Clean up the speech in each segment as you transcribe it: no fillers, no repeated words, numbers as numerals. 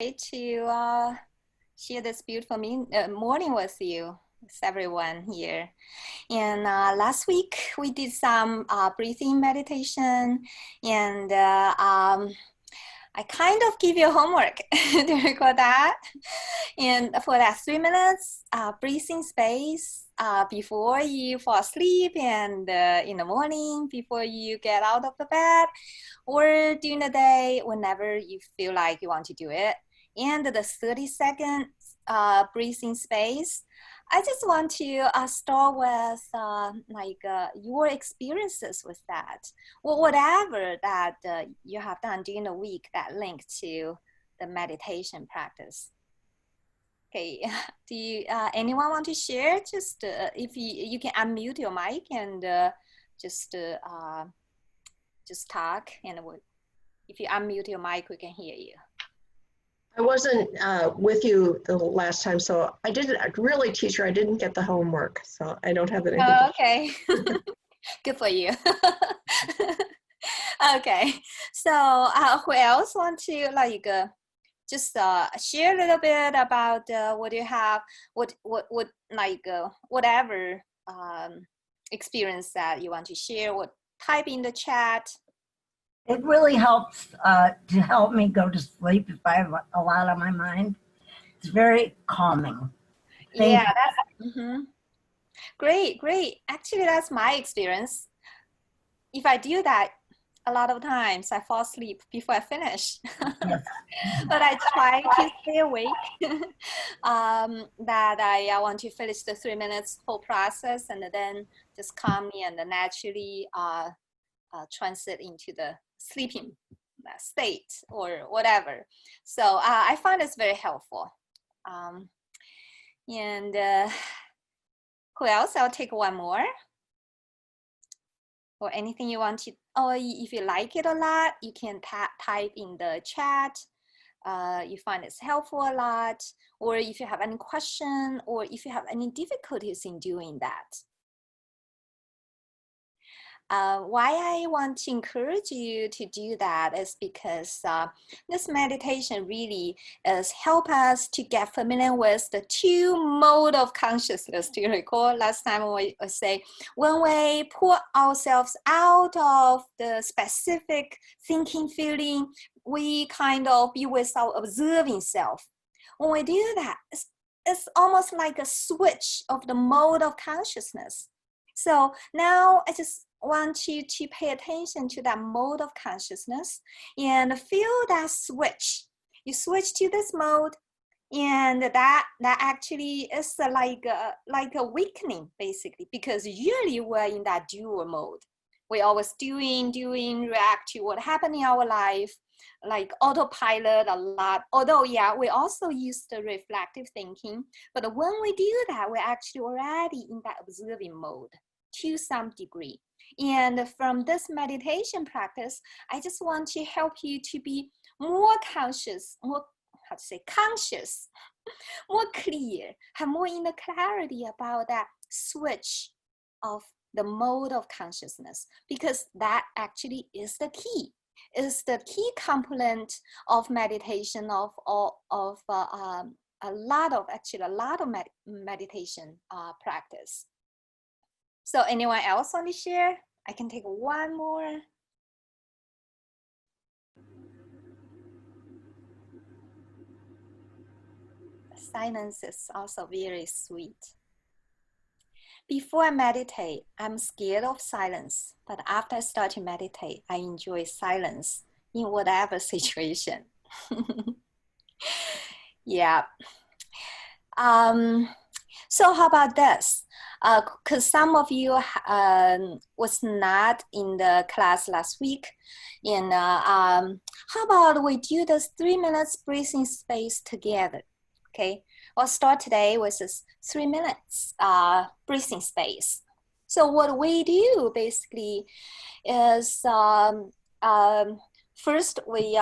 to share this beautiful morning with you, with everyone here. And last week we did some breathing meditation, and I kind of give you homework. Do you recall that? And for that 3 minutes breathing space before you fall asleep and in the morning before you get out of the bed, or during the day whenever you feel like you want to do it. And the 30-second breathing space, I just want to start with your experiences with that, or whatever that you have done during the week that link to the meditation practice. Okay, do you anyone want to share? Just if you can unmute your mic and just talk, and if you unmute your mic, we can hear you. I wasn't with you the last time, so I didn't really, teacher, I didn't get the homework, so I don't have anything. Oh, okay. Good for you. Okay, so who else want to just share a little bit about what you have, whatever experience that you want to share, what type in the chat. It really helps to help me go to sleep if I have a lot on my mind. It's very calming. Yeah, that's great. Actually, that's my experience. If I do that, a lot of times I fall asleep before I finish. Yes. But I try to stay awake. That I want to finish the 3 minutes whole process and then just calmly and naturally transit into the sleeping state or whatever. So I find it's very helpful. And who else? I'll take one more. Or anything you want to, or if you like it a lot, you can type in the chat. You find it's helpful a lot, or if you have any question, or if you have any difficulties in doing that. Why I want to encourage you to do that is because this meditation really is help us to get familiar with the two mode of consciousness. Do you recall last time we say when we pull ourselves out of the specific thinking feeling, we kind of be with our observing self. When we do that, it's almost like a switch of the mode of consciousness. So now I just want you to pay attention to that mode of consciousness and feel that switch. You switch to this mode, and that actually is like a weakening, basically, because usually we're in that dual mode. We're always doing, react to what happened in our life, like autopilot a lot. Although, yeah, we also use the reflective thinking, but when we do that, we're actually already in that observing mode to some degree. And from this meditation practice, I just want to help you to be more conscious, conscious, more clear, have more inner clarity about that switch of the mode of consciousness, because that actually is the key. Is the key component of meditation of a lot of meditation practice. So anyone else want to share? I can take one more. Silence is also very sweet. Before I meditate, I'm scared of silence. But after I start to meditate, I enjoy silence in whatever situation. Yeah. So how about this? Because some of you was not in the class last week. And how about we do this 3 minutes breathing space together? Okay, we'll start today with this 3 minutes breathing space. So what we do basically is first we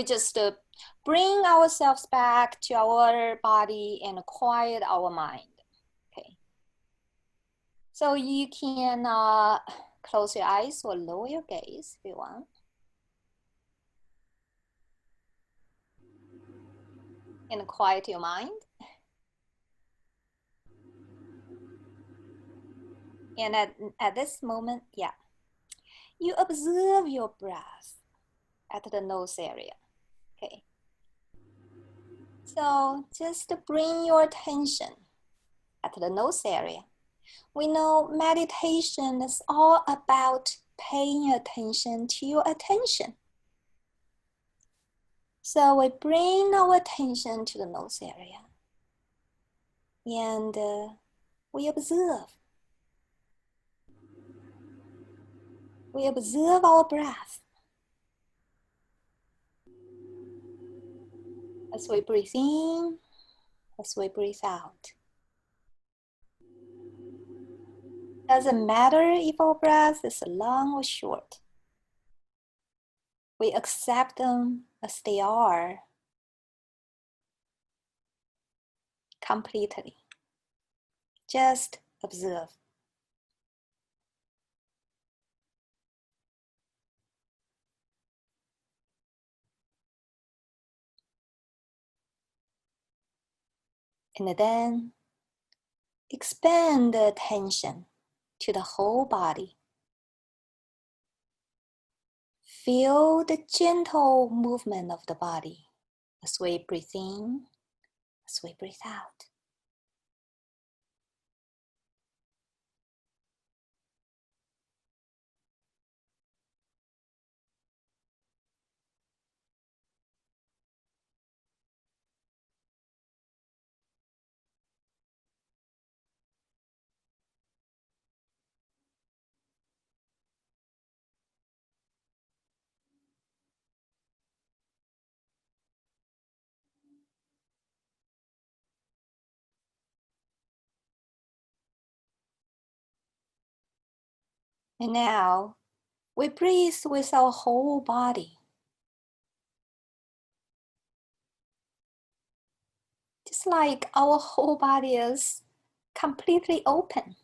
just bring ourselves back to our body and quiet our mind. Okay. So you can close your eyes or lower your gaze if you want. and quiet your mind. And at this moment, yeah, you observe your breath at the nose area. Okay. So just bring your attention at the nose area. We know meditation is all about paying attention to your attention. So we bring our attention to the nose area and we observe. We observe our breath. As we breathe in, as we breathe out. Doesn't matter if our breath is long or short. We accept them as they are completely. Just observe. And then expand the attention to the whole body. Feel the gentle movement of the body as we breathe in, as we breathe out. And now we breathe with our whole body. Just like our whole body is completely open.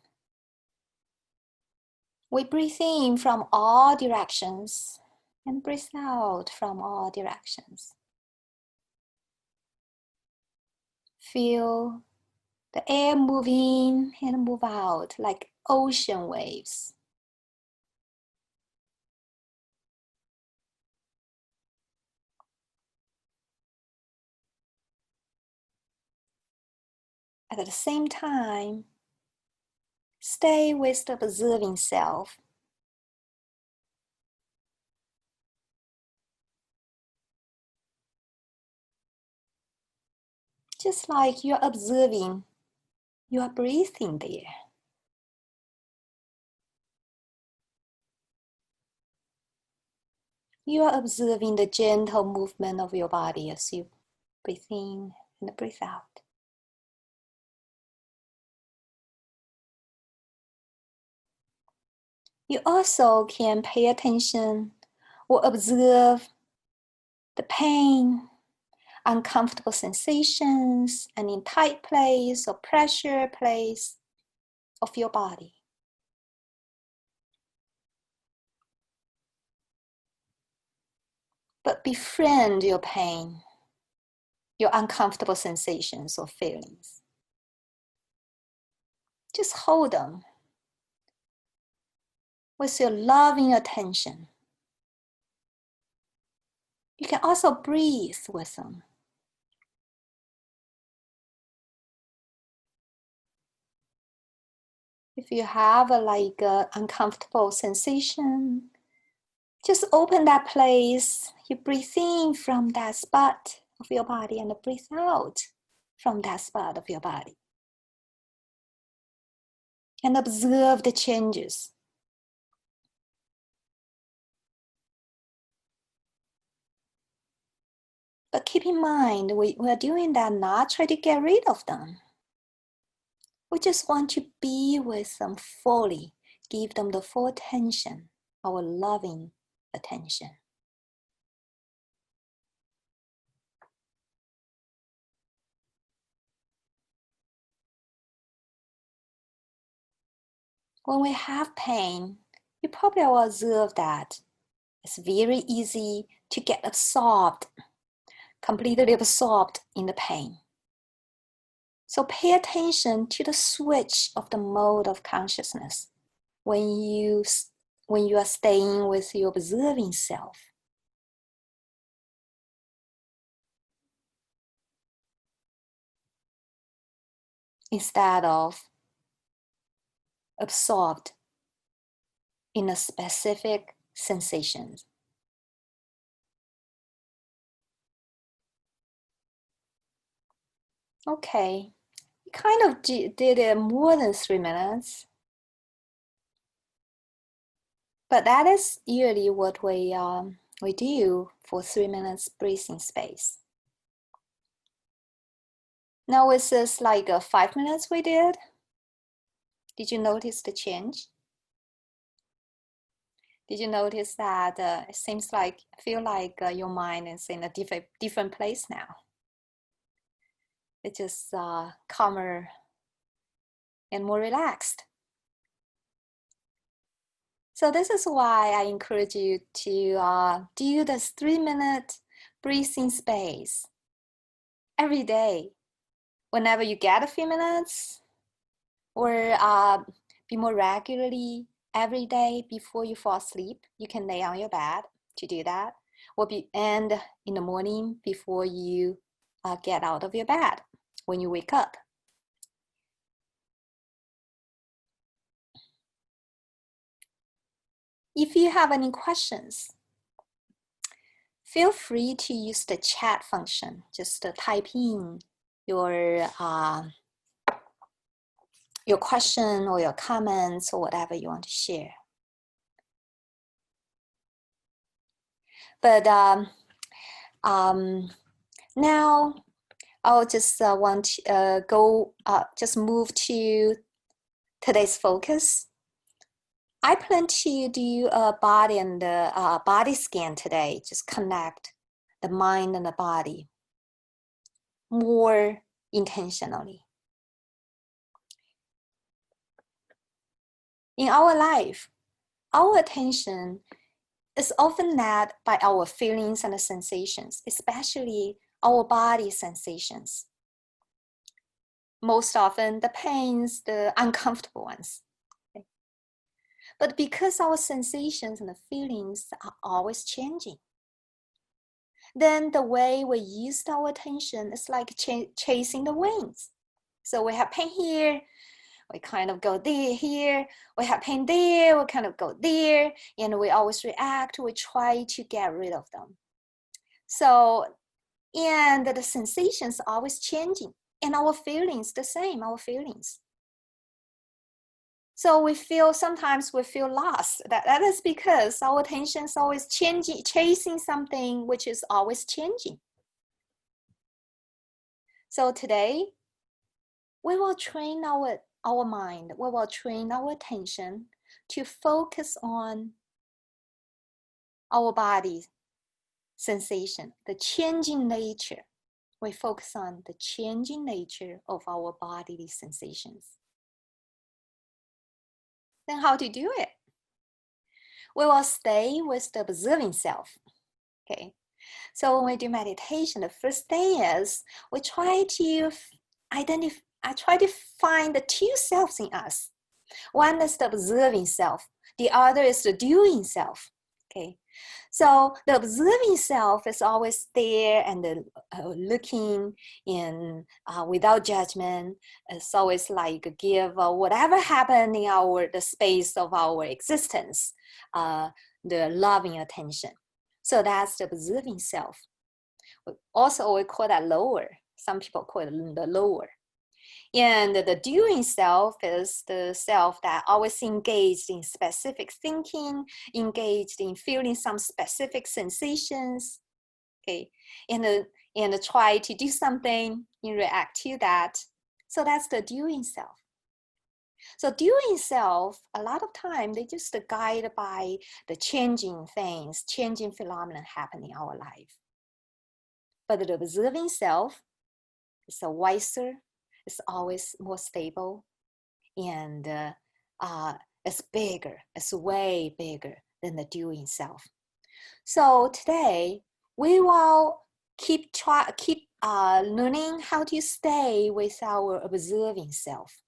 We breathe in from all directions and breathe out from all directions. Feel the air move in and move out like ocean waves. At the same time, stay with the observing self. Just like you're observing, you are breathing there. You are observing the gentle movement of your body as you breathe in and breathe out. You also can pay attention or observe the pain, uncomfortable sensations, and in tight place or pressure place of your body. But befriend your pain, your uncomfortable sensations or feelings. Just hold them with your loving attention. You can also breathe with them. If you have a uncomfortable sensation, just open that place. You breathe in from that spot of your body and breathe out from that spot of your body. And observe the changes. But keep in mind, we're doing that not try to get rid of them. We just want to be with them fully, give them the full attention, our loving attention. When we have pain, you probably will observe that it's very easy to get absorbed completely absorbed in the pain. So pay attention to the switch of the mode of consciousness when you are staying with your observing self. Instead of absorbed in a specific sensation. Okay, you kind of did it more than 3 minutes. But that is usually what we do for 3 minutes breathing space. Now is this like 5 minutes we did? Did you notice the change? Did you notice that it seems like, feel like your mind is in a different place now? It's just calmer and more relaxed. So this is why I encourage you to do this 3-minute breathing space every day. Whenever you get a few minutes, or be more regularly every day before you fall asleep. You can lay on your bed to do that, and in the morning before you get out of your bed when you wake up. If you have any questions, feel free to use the chat function. Just type in your question or your comments or whatever you want to share. But now I'll just want to just move to today's focus. I plan to do a body and body scan today. Just connect the mind and the body more intentionally. In our life, our attention is often led by our feelings and sensations, especially our body sensations. Most often the pains, the uncomfortable ones. Okay? But because our sensations and the feelings are always changing, then the way we use our attention is like chasing the winds. So we have pain here, we kind of go there, here, we have pain there, we kind of go there, and we always react, we try to get rid of them. So, and the sensations are always changing, and our feelings the same, our feelings. So sometimes we feel lost. That is because our attention is always changing, chasing something which is always changing. So today, we will train our mind, we will train our attention to focus on our body sensation, the changing nature. We focus on the changing nature of our bodily sensations. Then how to do it? We will stay with the observing self. Okay. So when we do meditation, the first thing is we try to find the two selves in us. One is the observing self. The other is the doing self. Okay. So the observing self is always there and looking in without judgment. It's always like give whatever happened in the space of our existence, the loving attention. So that's the observing self. Also, we call that lower. Some people call it the lower. And the doing self is the self that always engaged in specific thinking, engaged in feeling some specific sensations, okay, and try to do something and react to that. So that's the doing self. So doing self, a lot of time, they just guided by the changing things, changing phenomena happening in our life. But the observing self is a wiser, it's always more stable, and it's bigger, it's way bigger than the doing self. So today, we will keep learning how to stay with our observing self.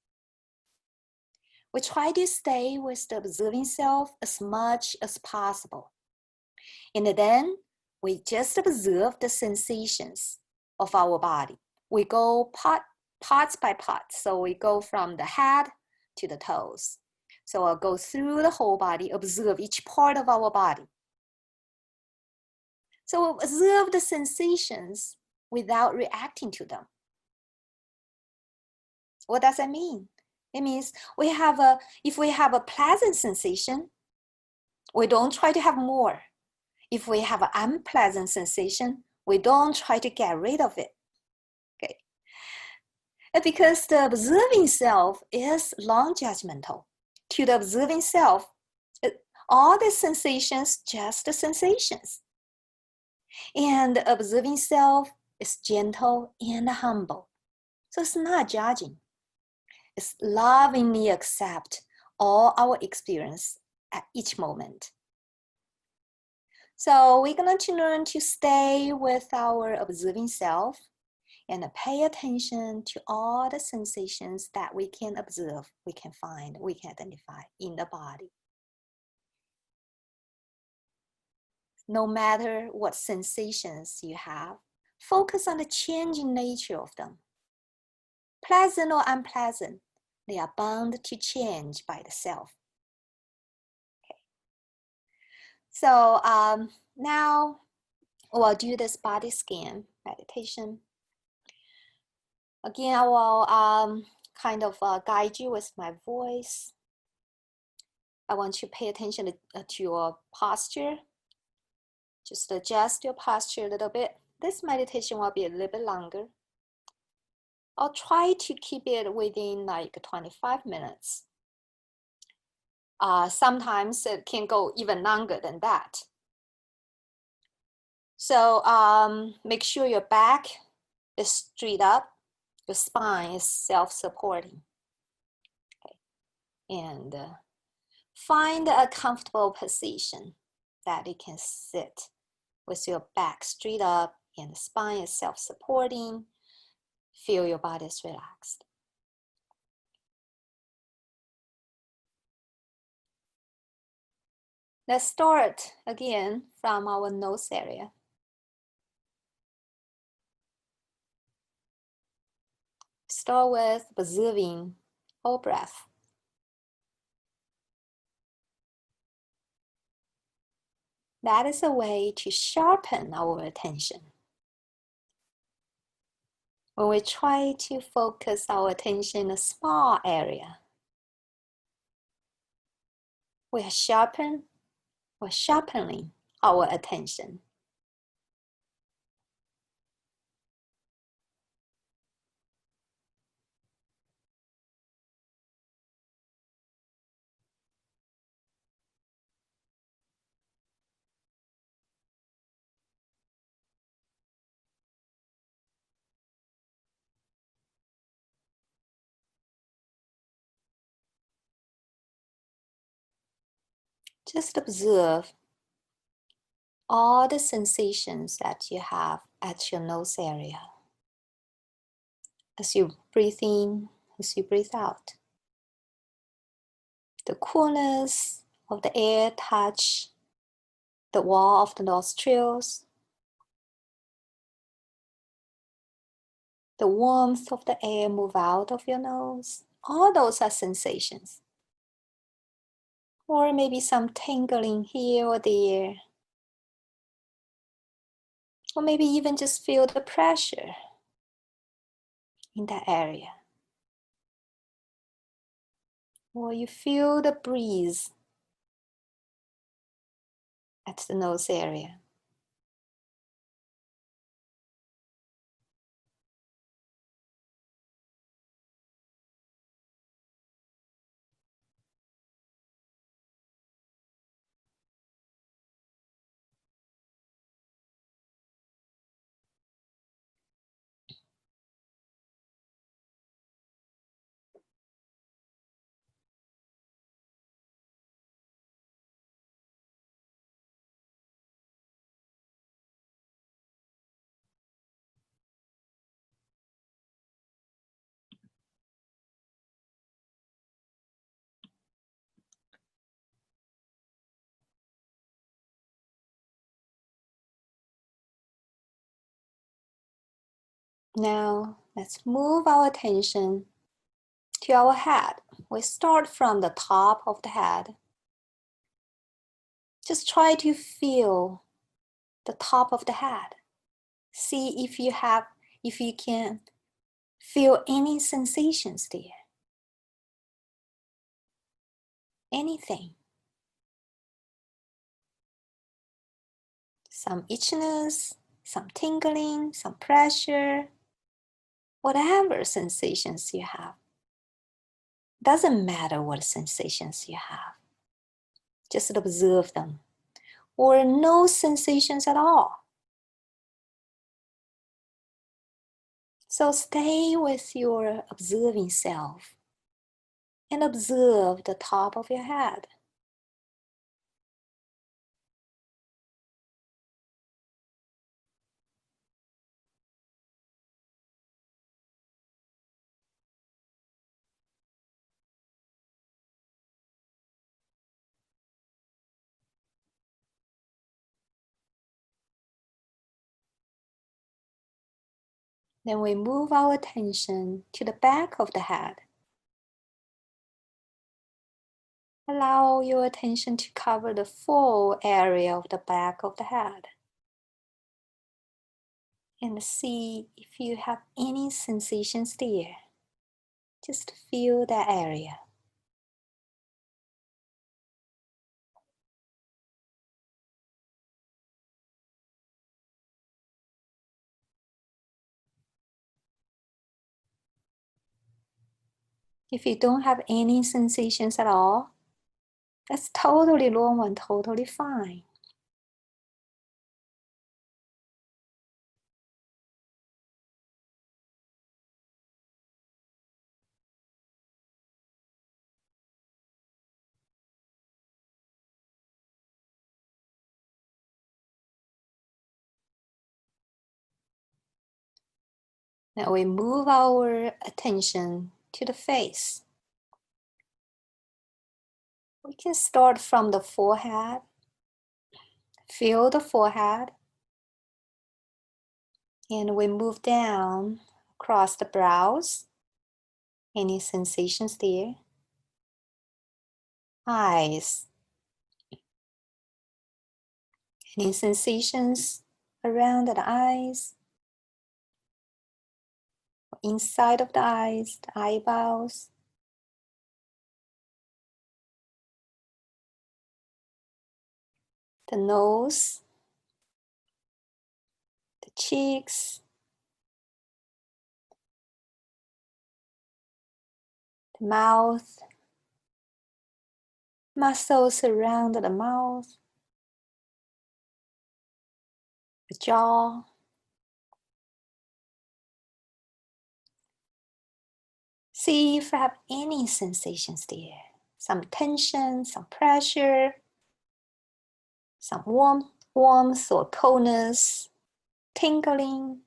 We try to stay with the observing self as much as possible. And then we just observe the sensations of our body. We go parts by parts. So we go from the head to the toes. So I'll go through the whole body, observe each part of our body. So observe the sensations without reacting to them. What does that mean? It means if we have a pleasant sensation, we don't try to have more. If we have an unpleasant sensation, we don't try to get rid of it. Okay. And because the observing self is non-judgmental. To the observing self, all the sensations, just the sensations. And the observing self is gentle and humble. So it's not judging. It's lovingly accept all our experience at each moment. So we're going to learn to stay with our observing self and pay attention to all the sensations that we can observe, we can find, we can identify in the body. No matter what sensations you have, focus on the changing nature of them. Pleasant or unpleasant, they are bound to change by the self. Okay. So now we'll do this body scan meditation. Again, I will kind of guide you with my voice. I want you to pay attention to your posture. Just adjust your posture a little bit. This meditation will be a little bit longer. I'll try to keep it within like 25 minutes. Sometimes it can go even longer than that. So make sure your back is straight up. Your spine is self-supporting. Okay. And find a comfortable position that you can sit with your back straight up and the spine is self-supporting. Feel your body is relaxed. Let's start again from our nose area. Start with observing our breath. That is a way to sharpen our attention. When we try to focus our attention in a small area, we are sharpening our attention. Just observe all the sensations that you have at your nose area as you breathe in, as you breathe out. The coolness of the air touch the wall of the nostrils. The warmth of the air move out of your nose. All those are sensations. Or maybe some tingling here or there. Or maybe even just feel the pressure in that area. Or you feel the breeze at the nose area. Now, let's move our attention to our head. We start from the top of the head. Just try to feel the top of the head. See if you can feel any sensations there. Anything. Some itchiness, some tingling, some pressure, whatever sensations you have. Doesn't matter what sensations you have. Just observe them. Or no sensations at all. So stay with your observing self and observe the top of your head. Then we move our attention to the back of the head. Allow your attention to cover the full area of the back of the head. And see if you have any sensations there. Just feel that area. If you don't have any sensations at all, that's totally normal and totally fine. Now we move our attention to the face. We can start from the forehead. Feel the forehead. And we move down across the brows. Any sensations there? Eyes. Any sensations around the eyes? Inside of the eyes, the eyeballs. The nose. The cheeks. The mouth. Muscles around the mouth. The jaw. See if you have any sensations there. Some tension, some pressure, some warmth or coldness, tingling.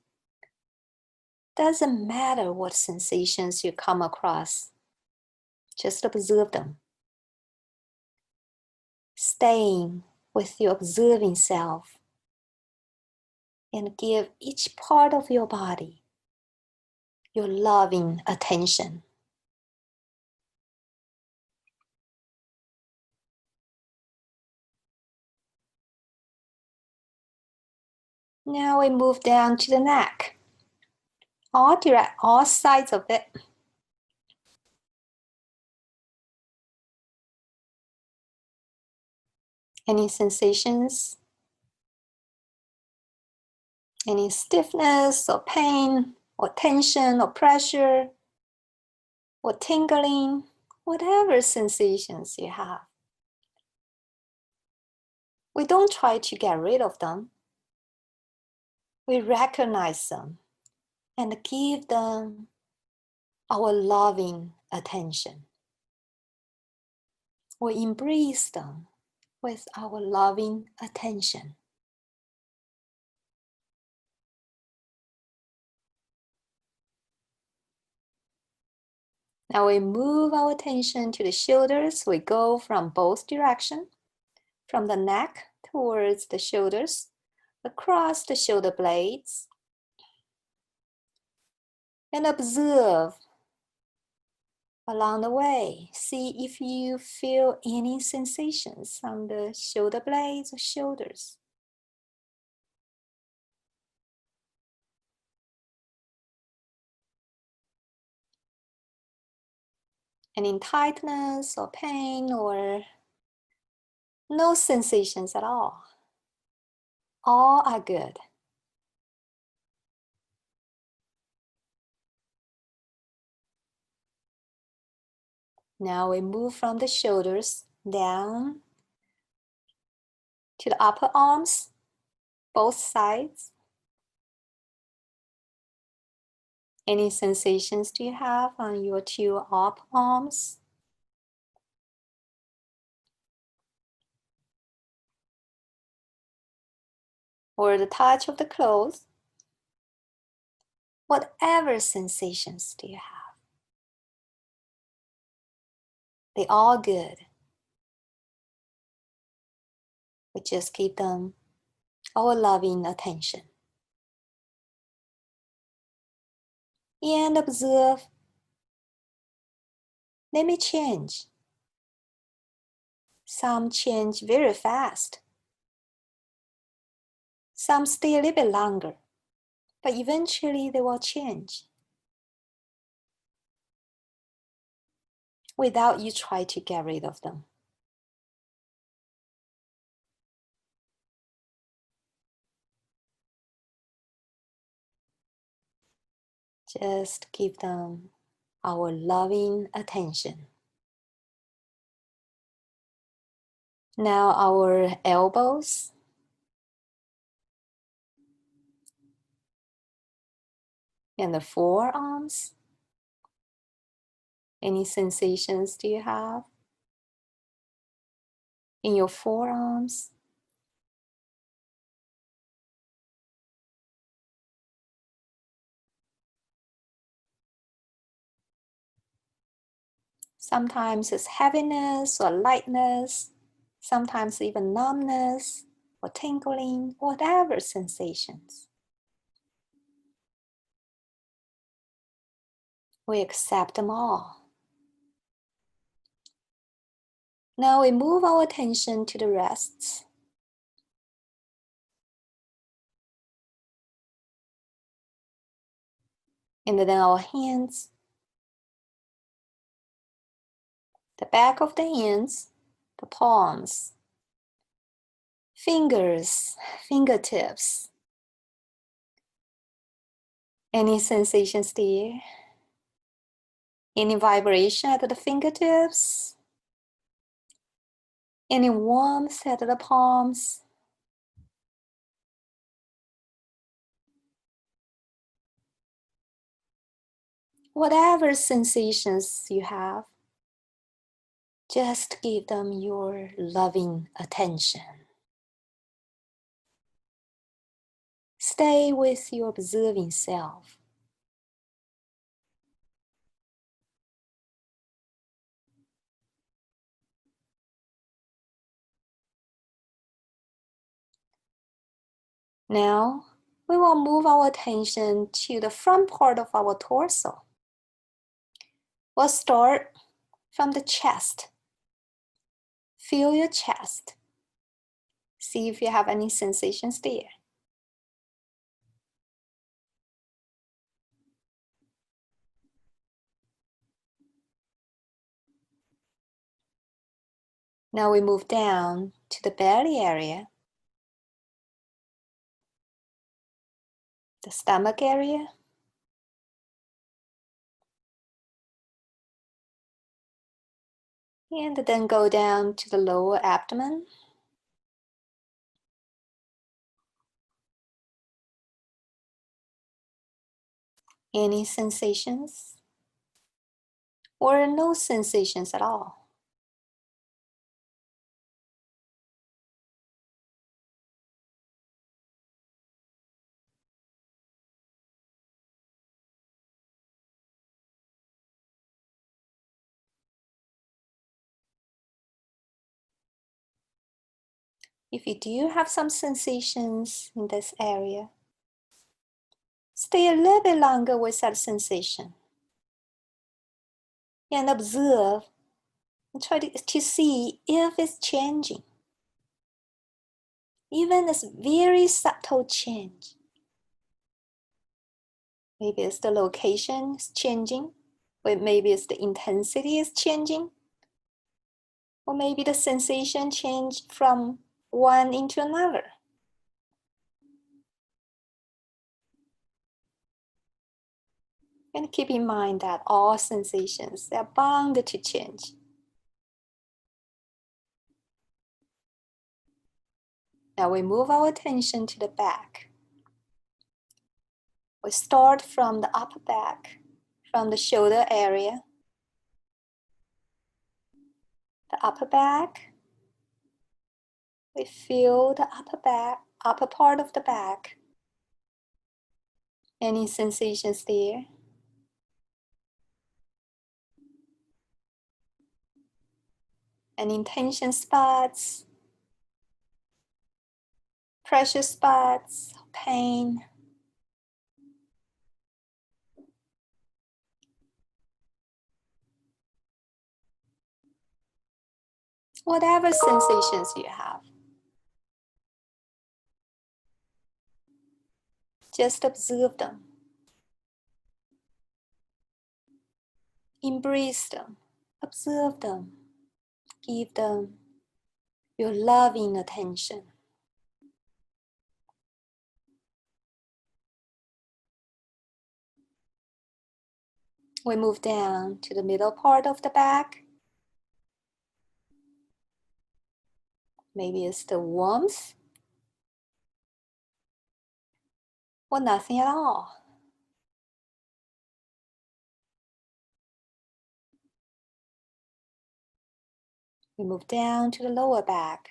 Doesn't matter what sensations you come across. Just observe them. Staying with your observing self and give each part of your body your loving attention. Now we move down to the neck. All sides of it. Any sensations? Any stiffness or pain or tension or pressure or tingling, whatever sensations you have. We don't try to get rid of them. We recognize them and give them our loving attention. We embrace them with our loving attention. Now we move our attention to the shoulders. We go from both directions, from the neck towards the shoulders, across the shoulder blades, And observe along the way. See if you feel any sensations on the shoulder blades or shoulders. Any tightness or pain or no sensations at all. All are good. Now we move from the shoulders down to the upper arms, both sides. Any sensations do you have on your two up arms? Or the touch of the clothes? Whatever sensations do you have? They all good. We just give them our loving attention. And observe, they may change. Some change very fast. Some stay a little bit longer, but eventually they will change without you try to get rid of them. Just give them our loving attention. Now our elbows, and the forearms. Any sensations do you have in your forearms? Sometimes it's heaviness or lightness, sometimes even numbness or tingling, whatever sensations. We accept them all. Now we move our attention to the wrists. And then our hands, the back of the hands, the palms, fingers, fingertips. Any sensations there? Any vibration at the fingertips? Any warmth at the palms? Whatever sensations you have, just give them your loving attention. Stay with your observing self. Now, we will move our attention to the front part of our torso. We'll start from the chest. Feel your chest. See if you have any sensations there. Now we move down to the belly area, the stomach area, and then go down to the lower abdomen. Any sensations? Or no sensations at all? If you do have some sensations in this area, stay a little bit longer with that sensation and observe and try to see if it's changing. Even this very subtle change. Maybe it's the location is changing, or maybe it's the intensity is changing, or maybe the sensation changed from one into another. And keep in mind that all sensations are bound to change. Now we move our attention to the back. We start from the upper back, from the shoulder area. The upper back. We feel the upper part of the back. Any sensations there? Any tension spots? Pressure spots? Pain? Whatever sensations you have. Just observe them. Embrace them. Observe them. Give them your loving attention. We move down to the middle part of the back. Maybe it's the warmth or nothing at all. We move down to the lower back.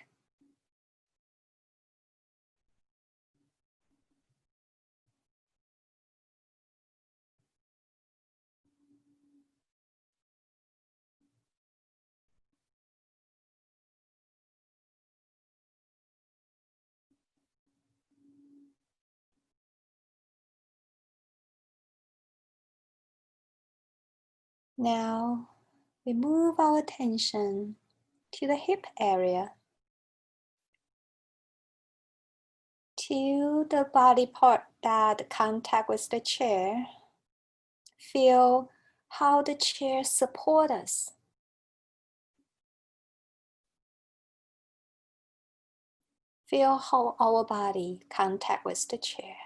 Now we move our attention to the hip area, to the body part that contact with the chair. Feel how the chair supports us. Feel how our body contact with the chair.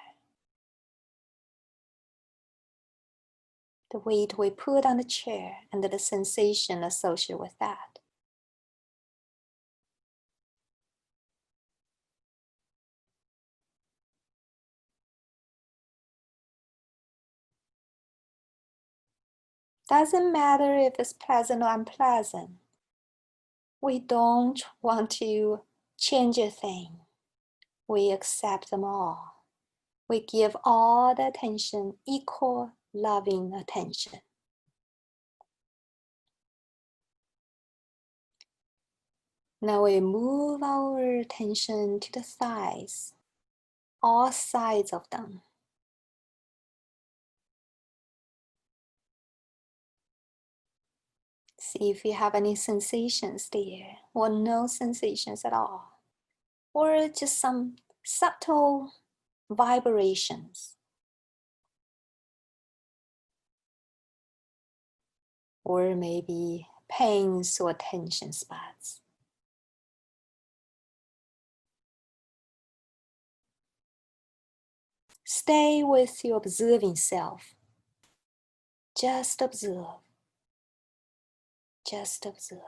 The weight we put on the chair and the sensation associated with that. Doesn't matter if it's pleasant or unpleasant. We don't want to change a thing. We accept them all. We give all the attention, equal loving attention. Now we move our attention to the thighs, all sides of them. See if you have any sensations there, or no sensations at all, or just some subtle vibrations, or maybe pains or tension spots. Stay with your observing self. Just observe. Just observe.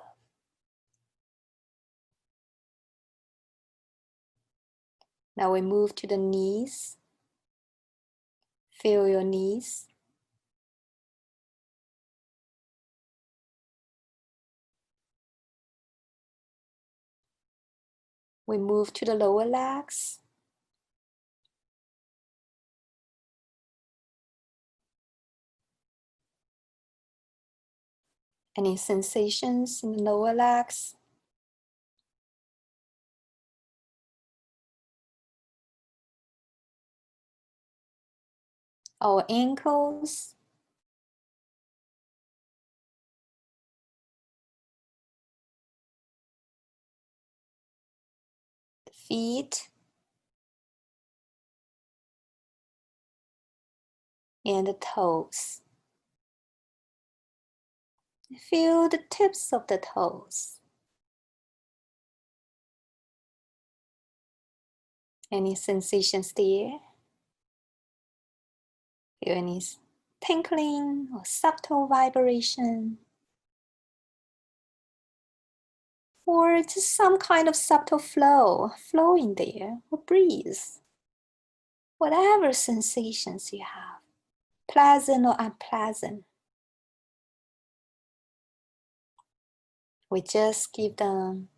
Now we move to the knees. Feel your knees. We move to the lower legs. Any sensations in the lower legs? our ankles, feet, and the toes. Feel the tips of the toes. Any sensations there? Feel any tinkling or subtle vibration? Or just some kind of subtle flow in there, or breeze. Whatever sensations you have, pleasant or unpleasant. We just give them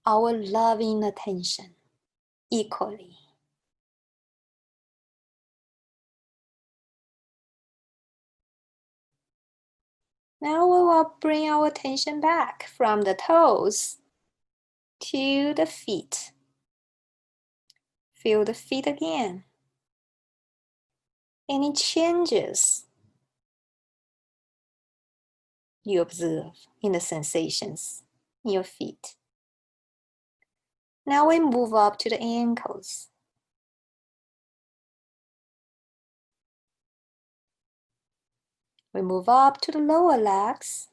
our loving attention equally. Now we will bring our attention back from the toes to the feet. Feel the feet again. Any changes you observe in the sensations in your feet. Now we move up to the ankles. We move up to the lower legs.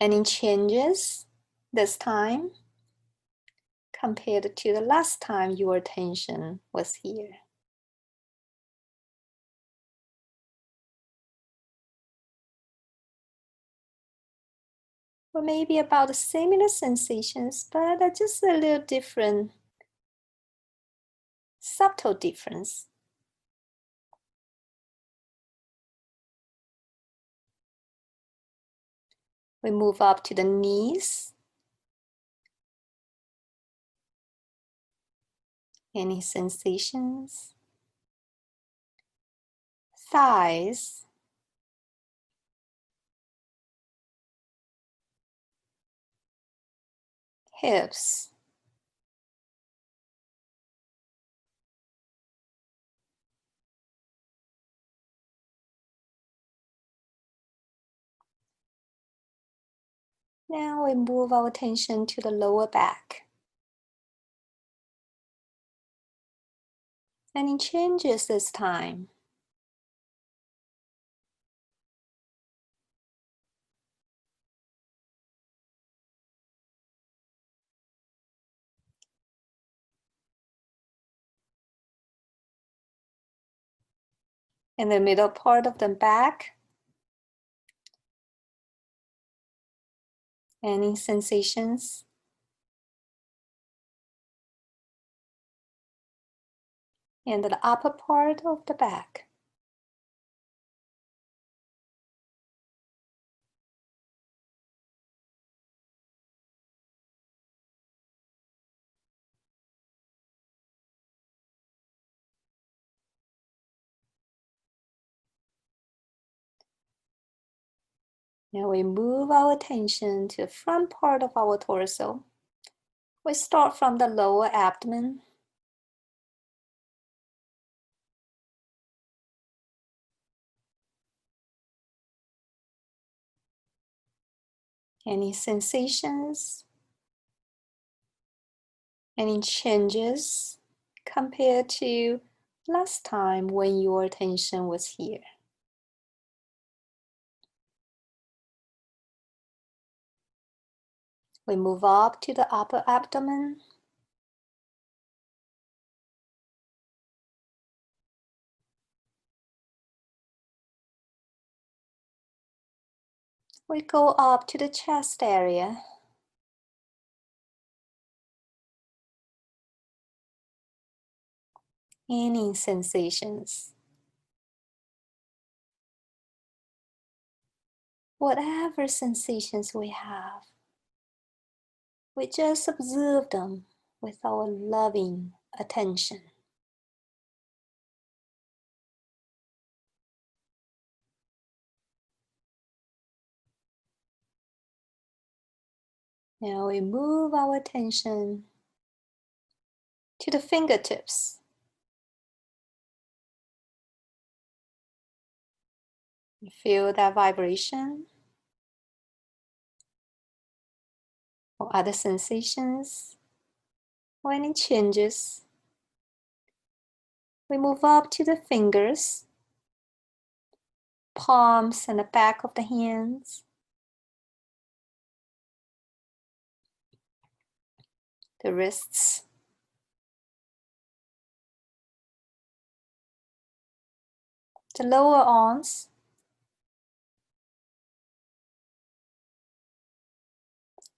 Any changes this time compared to the last time your attention was here? Or maybe about the similar sensations, but just a little different, subtle difference. We move up to the knees. Any sensations? Thighs. Hips. Now we move our attention to the lower back. Any changes this time? In the middle part of the back, any sensations? And the upper part of the back. Now we move our attention to the front part of our torso. We start from the lower abdomen. Any sensations? Any changes compared to last time when your attention was here? We move up to the upper abdomen. We go up to the chest area. Any sensations? Whatever sensations we have, we just observe them with our loving attention. Now we move our attention to the fingertips. Feel that vibration or other sensations or any changes. We move up to the fingers, palms and the back of the hands, the wrists, the lower arms,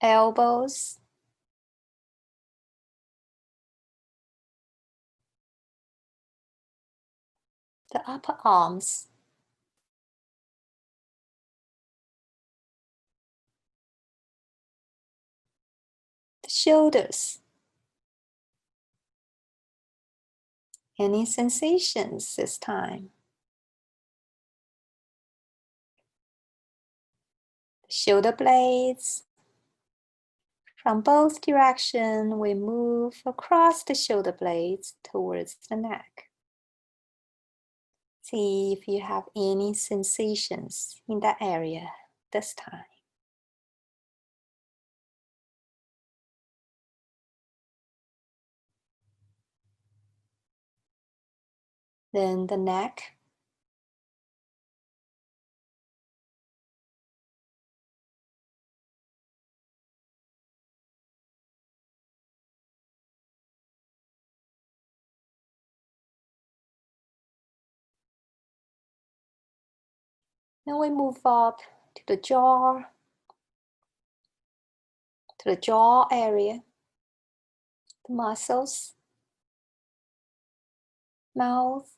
elbows, the upper arms, the shoulders. Any sensations this time? The shoulder blades. From both directions, we move across the shoulder blades towards the neck. See if you have any sensations in that area this time. Then the neck. Then we move up to the jaw area, the muscles, mouth,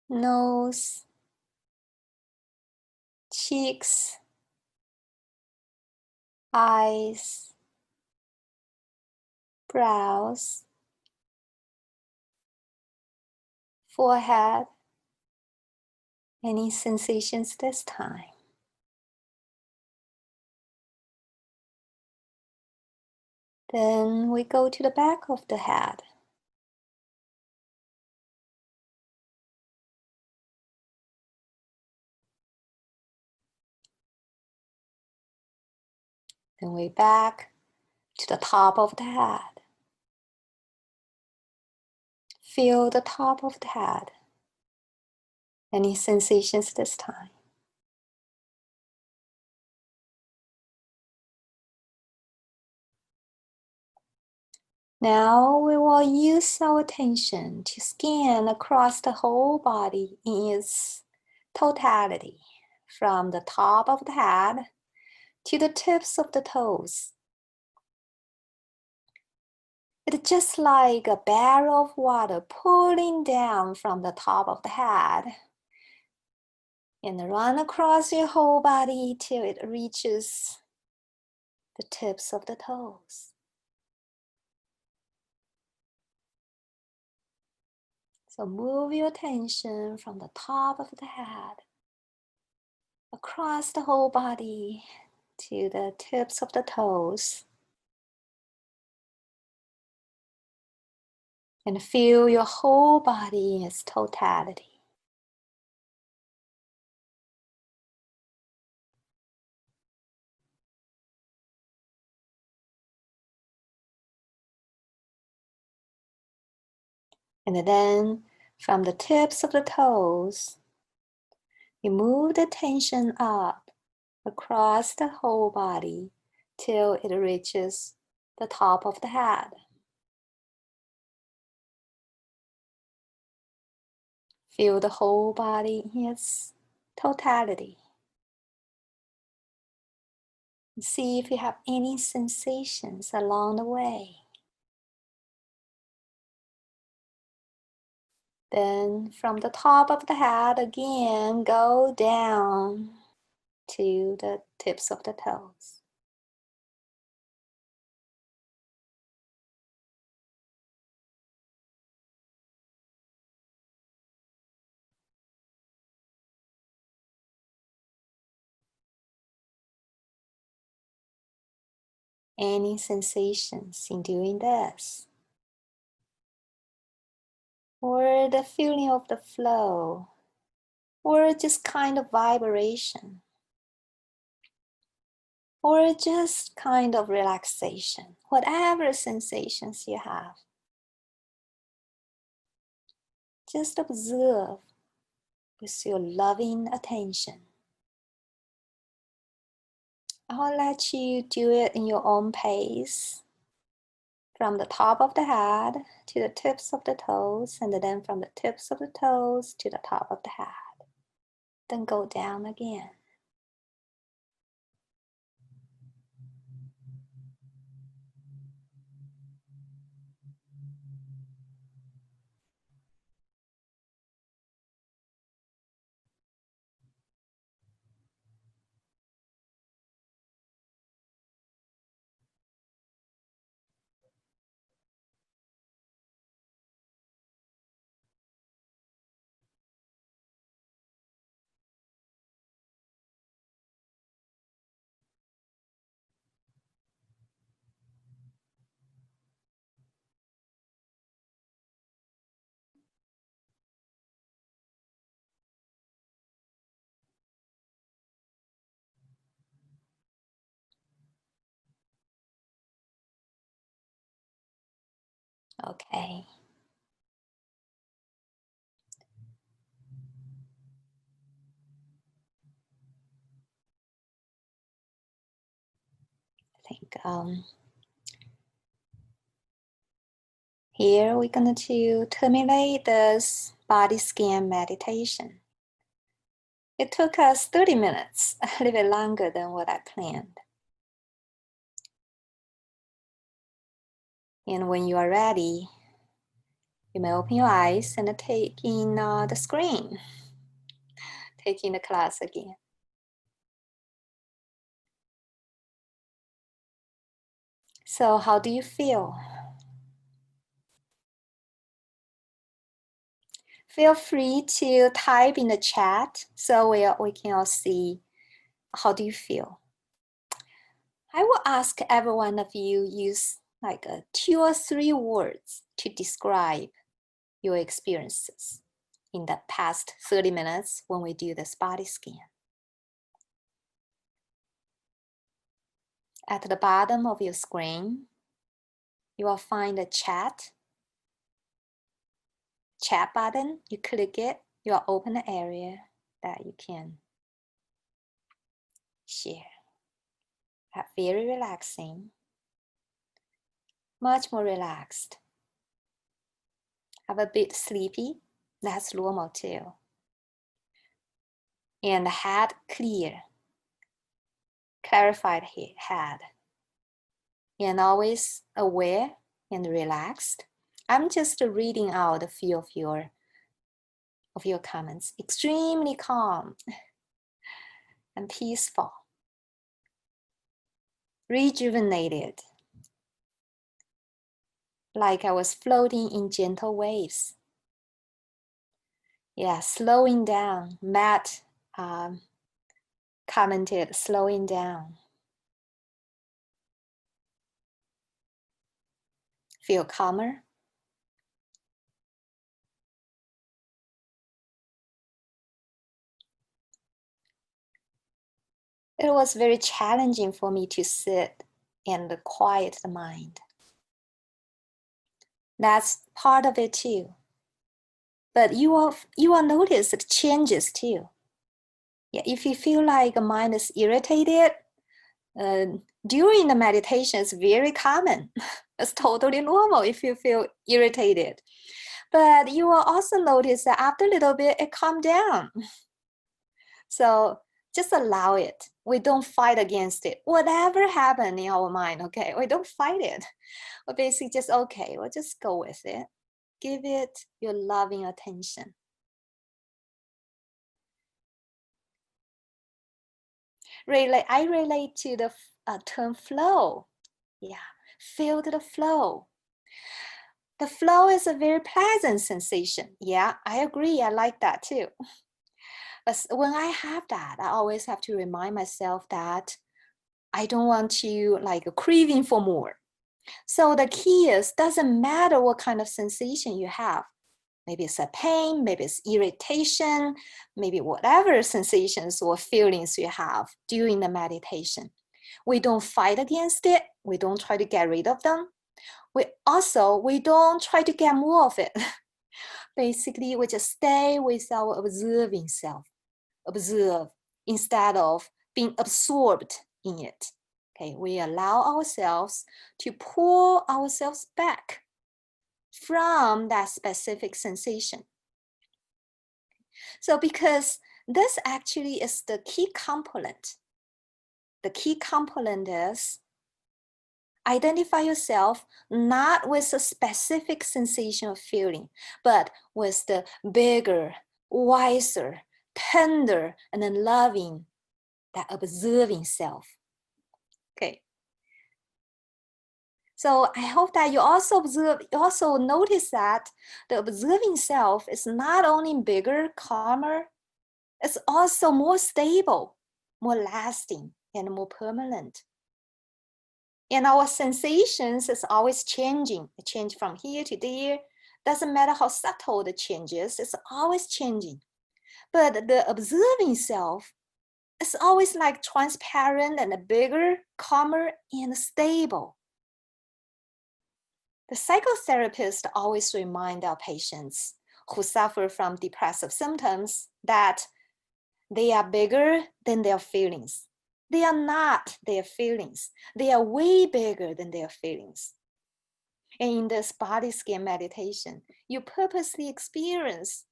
nose, cheeks, eyes, brows, forehead. Any sensations this time? Then we go to the back of the head. Then we back to the top of the head. Feel the top of the head. Any sensations this time? Now we will use our attention to scan across the whole body in its totality, from the top of the head to the tips of the toes. It's just like a barrel of water pulling down from the top of the head and run across your whole body till it reaches the tips of the toes. So move your attention from the top of the head across the whole body to the tips of the toes. And feel your whole body in its totality. And then from the tips of the toes, you move the attention up across the whole body till it reaches the top of the head. Feel the whole body in its totality. See if you have any sensations along the way. Then from the top of the head again, go down to the tips of the toes. Any sensations in doing this? Or the feeling of the flow or just kind of vibration, or just kind of relaxation, whatever sensations you have. Just observe with your loving attention. I'll let you do it in your own pace, from the top of the head to the tips of the toes, and then from the tips of the toes to the top of the head. Then go down again. Okay. I think here we're going to terminate this body scan meditation. It took us 30 minutes, a little bit longer than what I planned. And when you are ready, you may open your eyes and take in the screen, take in the class again. So how do you feel? Feel free to type in the chat so we can all see how do you feel. I will ask every one of you use like 2 or 3 words to describe your experiences in the past 30 minutes when we do this body scan. At the bottom of your screen, you will find a chat button. You click it, you will open an area that you can share. Very relaxing, much more relaxed. Have a bit sleepy, that's normal too. And the head clear, clarified head. And always aware and relaxed. I'm just reading out a few of your comments. Extremely calm and peaceful. Rejuvenated. Like I was floating in gentle waves. Yeah, slowing down. Matt commented, slowing down. Feel calmer. It was very challenging for me to sit and quiet the mind. That's part of it too. But you will notice the changes too. Yeah, if you feel like the mind is irritated, during the meditation, it's very common. It's totally normal if you feel irritated. But you will also notice that after a little bit, it calms down. So just allow it. We don't fight against it. Whatever happened in our mind, okay, we don't fight it. We basically just, okay, we'll just go with it. Give it your loving attention. I relate to the term flow. Yeah, feel the flow. The flow is a very pleasant sensation. Yeah, I agree. I like that too. But when I have that, I always have to remind myself that I don't want to like craving for more. So the key is, doesn't matter what kind of sensation you have. Maybe it's a pain, maybe it's irritation, maybe whatever sensations or feelings you have during the meditation. We don't fight against it. We don't try to get rid of them. We don't try to get more of it. Basically, we just stay with our observing self. Observe instead of being absorbed in it. Okay, we allow ourselves to pull ourselves back from that specific sensation. So because this actually is the key component. The key component is identify yourself not with a specific sensation of feeling, but with the bigger, wiser, tender, and then loving, that observing self. Okay. So I hope that you also notice that the observing self is not only bigger, calmer, it's also more stable, more lasting, and more permanent. And our sensations is always changing. It changes from here to there. Doesn't matter how subtle the changes, it's always changing. But the observing self is always like transparent and bigger, calmer, and stable. The psychotherapists always remind our patients who suffer from depressive symptoms that they are bigger than their feelings. They are not their feelings. They are way bigger than their feelings. And in this body scan meditation, you purposely experience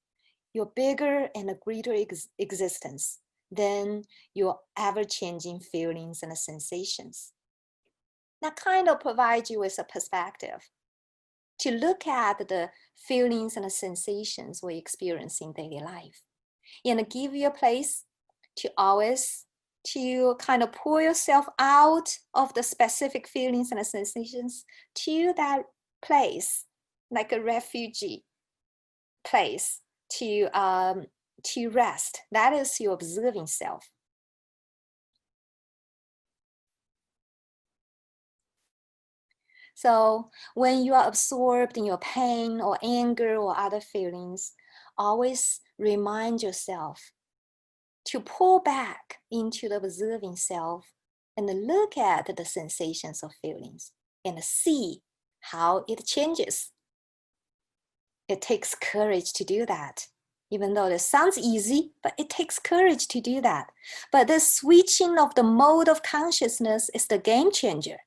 your bigger and a greater existence than your ever-changing feelings and sensations. That kind of provides you with a perspective to look at the feelings and the sensations we experience in daily life, and give you a place to always to kind of pull yourself out of the specific feelings and the sensations to that place, like a refugee place to rest. That is your observing self. So when you are absorbed in your pain or anger or other feelings, always remind yourself to pull back into the observing self and look at the sensations of feelings and see how it changes. It takes courage to do that. Even though it sounds easy, but it takes courage to do that. But the switching of the mode of consciousness is the game changer.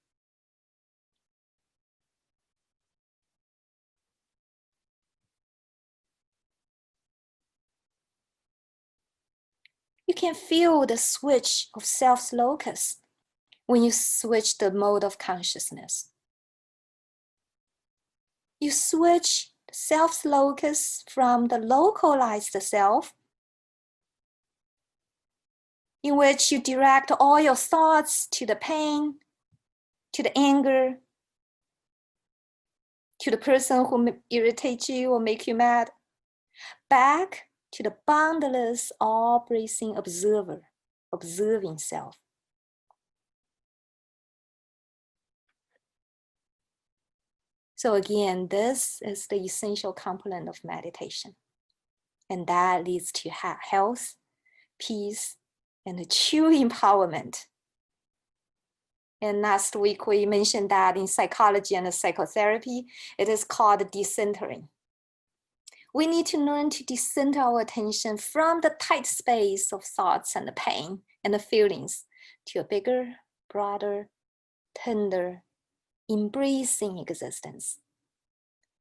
You can feel the switch of self's locus when you switch the mode of consciousness. You switch self's locus from the localized self, in which you direct all your thoughts to the pain, to the anger, to the person who irritates you or make you mad, back to the boundless, all-embracing observer, observing self. So again, this is the essential component of meditation. And that leads to health, peace, and a true empowerment. And last week we mentioned that in psychology and psychotherapy, it is called decentering. We need to learn to decenter our attention from the tight space of thoughts and the pain and the feelings to a bigger, broader, tender, embracing existence.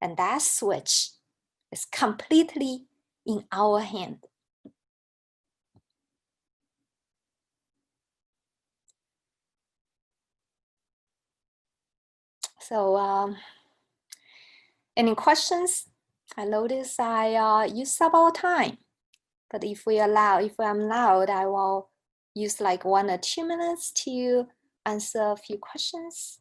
And that switch is completely in our hand. So, any questions? I notice I use up our time, but if I'm allowed, I will use like 1 or 2 minutes to answer a few questions.